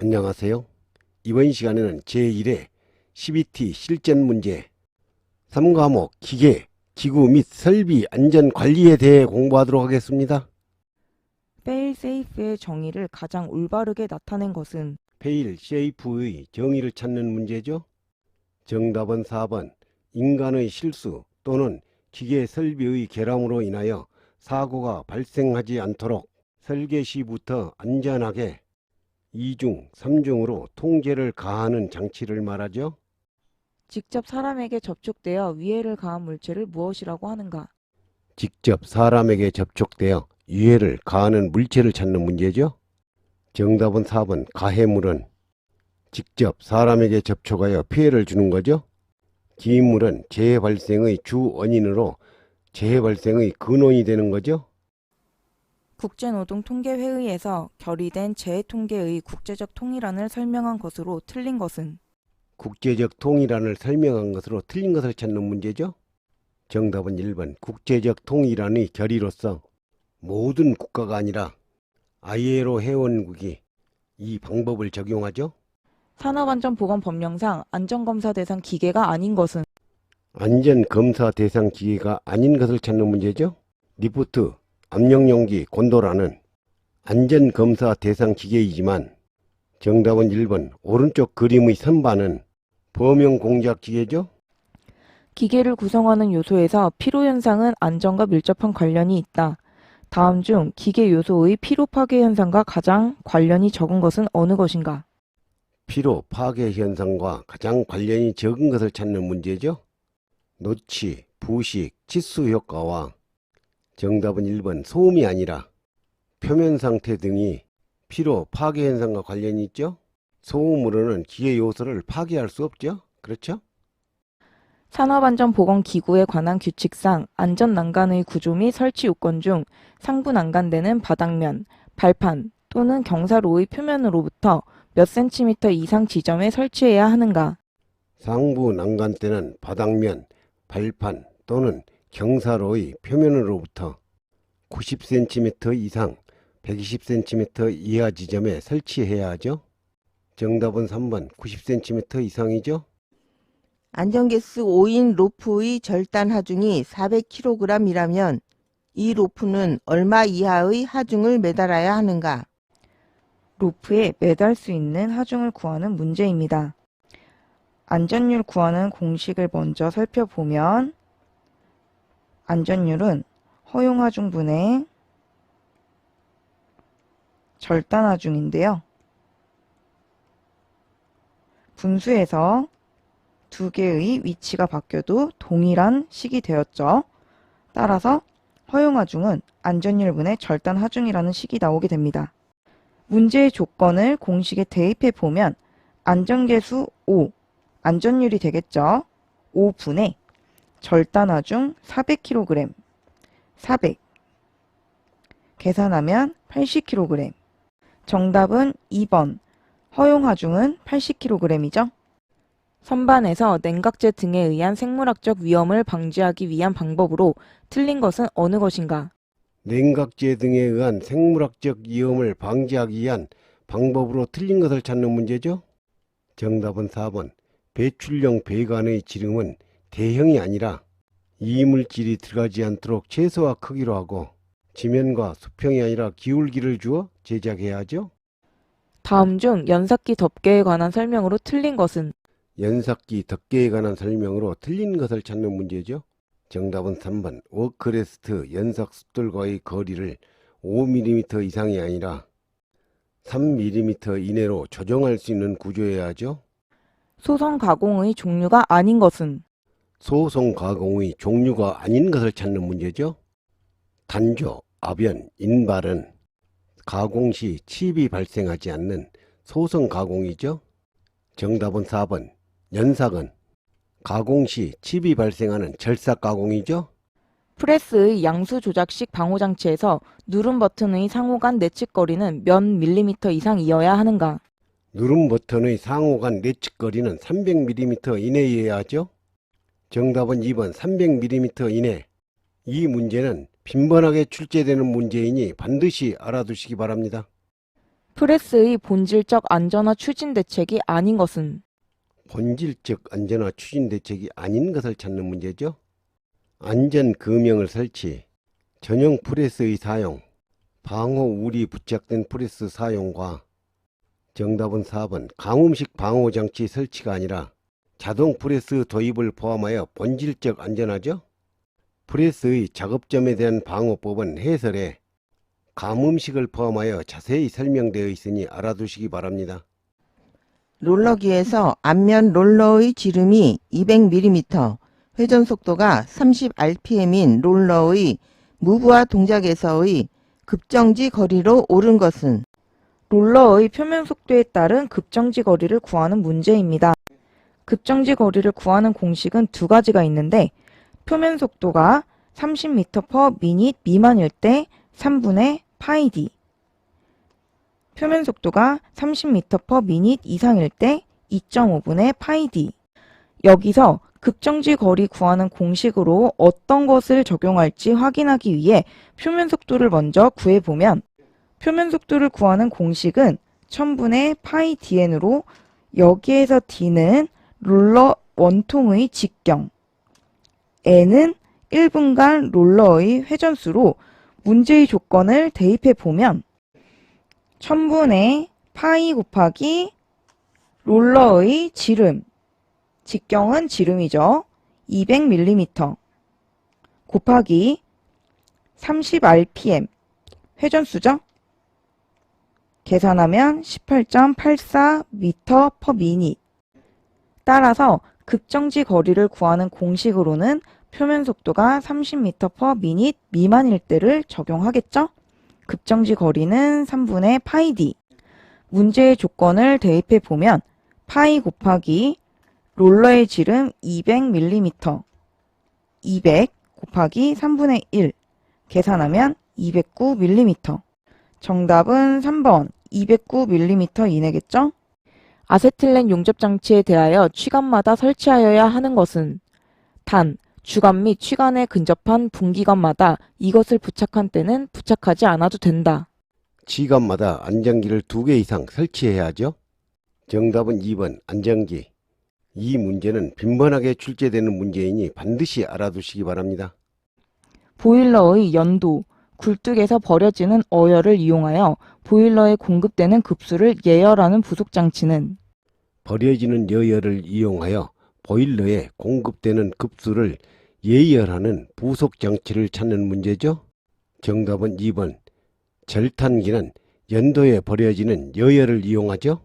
안녕하세요. 이번 시간에는 제1회 CBT 실전 문제 3과목 기계, 기구 및 설비 안전 관리에 대해 공부하도록 하겠습니다. 페일세이프의 정의를 가장 올바르게 나타낸 것은 페일 세이프의 정의를 찾는 문제죠. 정답은 4번. 인간의 실수 또는 기계 설비의 결함으로 인하여 사고가 발생하지 않도록 설계 시부터 안전하게 2중, 3중으로 통제를 가하는 장치를 말하죠. 직접 사람에게 접촉되어 위해를 가한 물체를 무엇이라고 하는가? 직접 사람에게 접촉되어 유해를 가하는 물체를 찾는 문제죠. 정답은 4번. 가해물은 직접 사람에게 접촉하여 피해를 주는 거죠. 기인물은 재해 발생의 주 원인으로 재해 발생의 근원이 되는 거죠. 국제노동통계회의에서 결의된 재해통계의 국제적 통일안을 설명한 것으로 틀린 것은 국제적 통일안을 설명한 것으로 틀린 것을 찾는 문제죠. 정답은 1번. 국제적 통일안의 결의로서 모든 국가가 아니라 ILO 회원국이 이 방법을 적용하죠. 산업안전보건법령상 안전검사 대상 기계가 아닌 것은 안전검사 대상 기계가 아닌 것을 찾는 문제죠. 리프트, 압력용기, 곤도라는 안전검사 대상 기계이지만 정답은 1번. 오른쪽 그림의 선반은 범용 공작 기계죠. 기계를 구성하는 요소에서 피로현상은 안전과 밀접한 관련이 있다. 다음 중 기계 요소의 피로 파괴 현상과 가장 관련이 적은 것은 어느 것인가? 피로 파괴 현상과 가장 관련이 적은 것을 찾는 문제죠. 노치, 부식, 치수 효과와 정답은 1번. 소음이 아니라 표면 상태 등이 피로 파괴 현상과 관련이 있죠. 소음으로는 기계 요소를 파괴할 수 없죠. 그렇죠? 산업안전보건기구에 관한 규칙상 안전난간의 구조 및 설치 요건 중 상부 난간대는 바닥면, 발판 또는 경사로의 표면으로부터 몇 센티미터 이상 지점에 설치해야 하는가? 상부 난간대는 바닥면, 발판 또는 경사로의 표면으로부터 90cm 이상 120cm 이하 지점에 설치해야 하죠. 정답은 3번. 90cm 이상이죠. 안전개수 5인 로프의 절단 하중이 400kg이라면 이 로프는 얼마 이하의 하중을 매달아야 하는가? 로프에 매달 수 있는 하중을 구하는 문제입니다. 안전율 구하는 공식을 먼저 살펴보면 안전율은 허용하중분의 절단하중인데요. 분수에서 두 개의 위치가 바뀌어도 동일한 식이 되었죠. 따라서 허용하중은 안전율분의 절단하중이라는 식이 나오게 됩니다. 문제의 조건을 공식에 대입해 보면 안전계수 5, 안전율이 되겠죠. 5분의 절단하중 400kg, 400 계산하면 80kg. 정답은 2번. 허용하중은 80kg이죠. 선반에서 냉각제 등에 의한 생물학적 위험을 방지하기 위한 방법으로 틀린 것은 어느 것인가? 냉각제 등에 의한 생물학적 위험을 방지하기 위한 방법으로 틀린 것을 찾는 문제죠. 정답은 4번. 배출용 배관의 지름은 대형이 아니라 이물질이 들어가지 않도록 최소화 크기로 하고 지면과 수평이 아니라 기울기를 주어 제작해야 하죠. 다음 중 연삭기 덮개에 관한 설명으로 틀린 것은 연삭기 덮개에 관한 설명으로 틀린 것을 찾는 문제죠. 정답은 3번. 워크레스트 연삭 숫들과의 거리를 5mm 이상이 아니라 3mm 이내로 조정할 수 있는 구조여야 하죠. 소성 가공의 종류가 아닌 것은 소송 가공의 종류가 아닌 것을 찾는 문제죠. 단조, 압연, 인발은 가공 시 칩이 발생하지 않는 소성 가공이죠. 정답은 4번. 연삭은 가공 시 칩이 발생하는 절삭 가공이죠. 프레스의 양수 조작식 방호장치에서 누름 버튼의 상호 간 내측거리는 몇 밀리미터 이상이어야 하는가? 누름 버튼의 상호 간 내측거리는 300mm 이내여야 하죠. 정답은 2번. 300mm 이내. 이 문제는 빈번하게 출제되는 문제이니 반드시 알아두시기 바랍니다. 프레스의 본질적 안전화 추진 대책이 아닌 것은 본질적 안전화 추진 대책이 아닌 것을 찾는 문제죠. 안전 금형을 설치, 전용 프레스의 사용, 방호 울이 부착된 프레스 사용과 정답은 4번 가뭄식 방호 장치 설치가 아니라 자동 프레스 도입을 포함하여 본질적 안전하죠. 프레스의 작업점에 대한 방호법은 해설에 가뭄식을 포함하여 자세히 설명되어 있으니 알아두시기 바랍니다. 롤러기에서 앞면 롤러의 지름이 200mm, 회전 속도가 30rpm인 롤러의 무브화 동작에서의 급정지 거리로 옳은 것은 롤러의 표면 속도에 따른 급정지 거리를 구하는 문제입니다. 급정지 거리를 구하는 공식은 두 가지가 있는데 표면 속도가 30m/min 미만일 때 3분의 파이 d, 표면 속도가 30m/min 이상일 때 2.5분의 파이 d. 여기서 급정지 거리 구하는 공식으로 어떤 것을 적용할지 확인하기 위해 표면 속도를 먼저 구해보면 표면 속도를 구하는 공식은 1000분의 파이 dn으로 여기에서 d는 롤러 원통의 직경, n은 1분간 롤러의 회전수로 문제의 조건을 대입해 보면 1000분의 파이 곱하기 롤러의 지름, 직경은 지름이죠. 200mm 곱하기 30rpm, 회전수죠. 계산하면 18.84m/min. 따라서 급정지 거리를 구하는 공식으로는 표면 속도가 30m/min 미만일 때를 적용하겠죠? 급정지 거리는 3분의 파이 d. 문제의 조건을 대입해 보면 파이 곱하기 롤러의 지름 200mm, 200 곱하기 3분의 1, 계산하면 209mm. 정답은 3번 209mm 이내겠죠? 아세틸렌 용접 장치에 대하여 취관마다 설치하여야 하는 것은 단, 주관 및 취관에 근접한 분기관마다 이것을 부착한 때는 부착하지 않아도 된다. 지관마다 안전기를 2개 이상 설치해야 하죠. 정답은 2번 안전기. 이 문제는 빈번하게 출제되는 문제이니 반드시 알아두시기 바랍니다. 보일러의 연도, 굴뚝에서 버려지는 어열을 이용하여 보일러에 공급되는 급수를 예열하는 부속장치는 버려지는 여열을 이용하여 보일러에 공급되는 급수를 예열하는 부속장치를 찾는 문제죠. 정답은 2번 절탄기는 연도에 버려지는 여열을 이용하죠.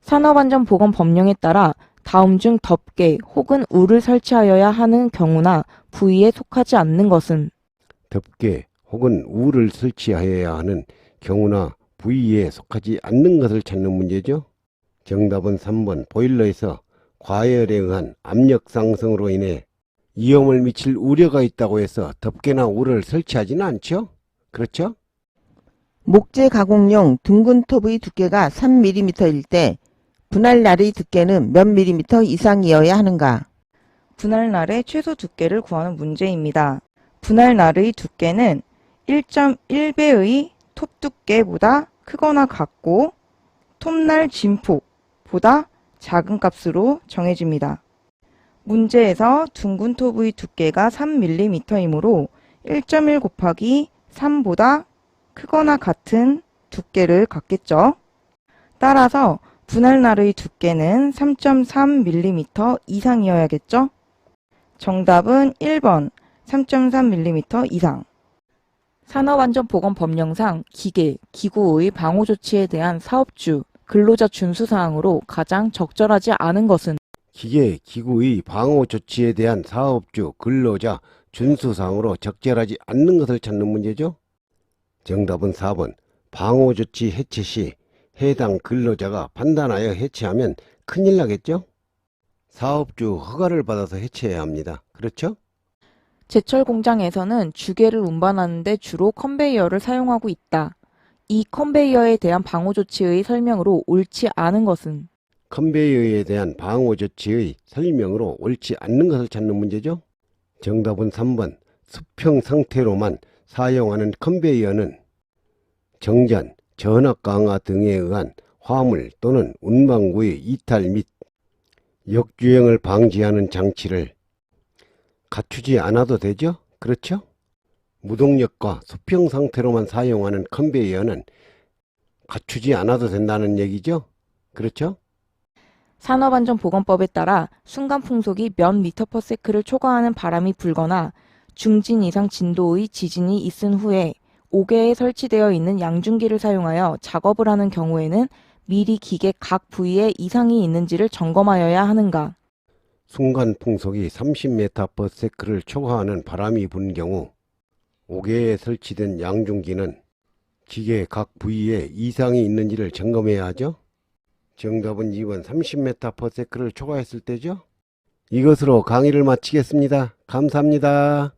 산업안전보건법령에 따라 다음 중 덮개 혹은 울을 설치하여야 하는 경우나 부위에 속하지 않는 것은 덮개 혹은 울을 설치하여야 하는 경우나 부위에 속하지 않는 것을 찾는 문제죠. 정답은 3번 보일러에서 과열에 의한 압력 상승으로 인해 위험을 미칠 우려가 있다고 해서 덮개나 울을 설치하지는 않죠. 그렇죠? 목재 가공용 둥근 톱의 두께가 3mm일 때 분할날의 두께는 몇 mm 이상이어야 하는가? 분할날의 최소 두께를 구하는 문제입니다. 분할날의 두께는 1.1배의 톱 두께보다 크거나 같고 톱날 진폭보다 작은 값으로 정해집니다. 문제에서 둥근 톱의 두께가 3mm이므로 1.1 곱하기 3보다 크거나 같은 두께를 갖겠죠. 따라서 분할날의 두께는 3.3mm 이상이어야겠죠. 정답은 1번 3.3mm 이상. 산업안전보건법령상 기계, 기구의 방호조치에 대한 사업주, 근로자 준수사항으로 가장 적절하지 않은 것은 기계, 기구의 방호 조치에 대한 사업주, 근로자 준수사항으로 적절하지 않는 것을 찾는 문제죠. 정답은 4번 방호 조치 해체 시 해당 근로자가 판단하여 해체하면 큰일 나겠죠. 사업주 허가를 받아서 해체해야 합니다. 그렇죠? 제철 공장에서는 주계를 운반하는 데 주로 컨베이어를 사용하고 있다. 이 컨베이어에 대한 방호 조치의 설명으로 옳지 않은 것은 컨베이어에 대한 방호 조치의 설명으로 옳지 않는 것을 찾는 문제죠. 정답은 3번 수평 상태로만 사용하는 컨베이어는 정전, 전압 강화 등에 의한 화물 또는 운반구의 이탈 및 역주행을 방지하는 장치를 갖추지 않아도 되죠? 그렇죠? 무동력과 수평 상태로만 사용하는 컨베이어는 갖추지 않아도 된다는 얘기죠? 그렇죠? 산업안전보건법에 따라 순간 풍속이 몇 미터/세크를 초과하는 바람이 불거나 중진 이상 진도의 지진이 있은 후에 5개에 설치되어 있는 양중기를 사용하여 작업을 하는 경우에는 미리 기계 각 부위에 이상이 있는지를 점검하여야 하는가? 순간 풍속이 30m/s를 초과하는 바람이 부는 경우 5개에 설치된 양중기는 기계 각 부위에 이상이 있는지를 점검해야 하죠. 정답은 2번 30m/s를 초과했을 때죠. 이것으로 강의를 마치겠습니다. 감사합니다.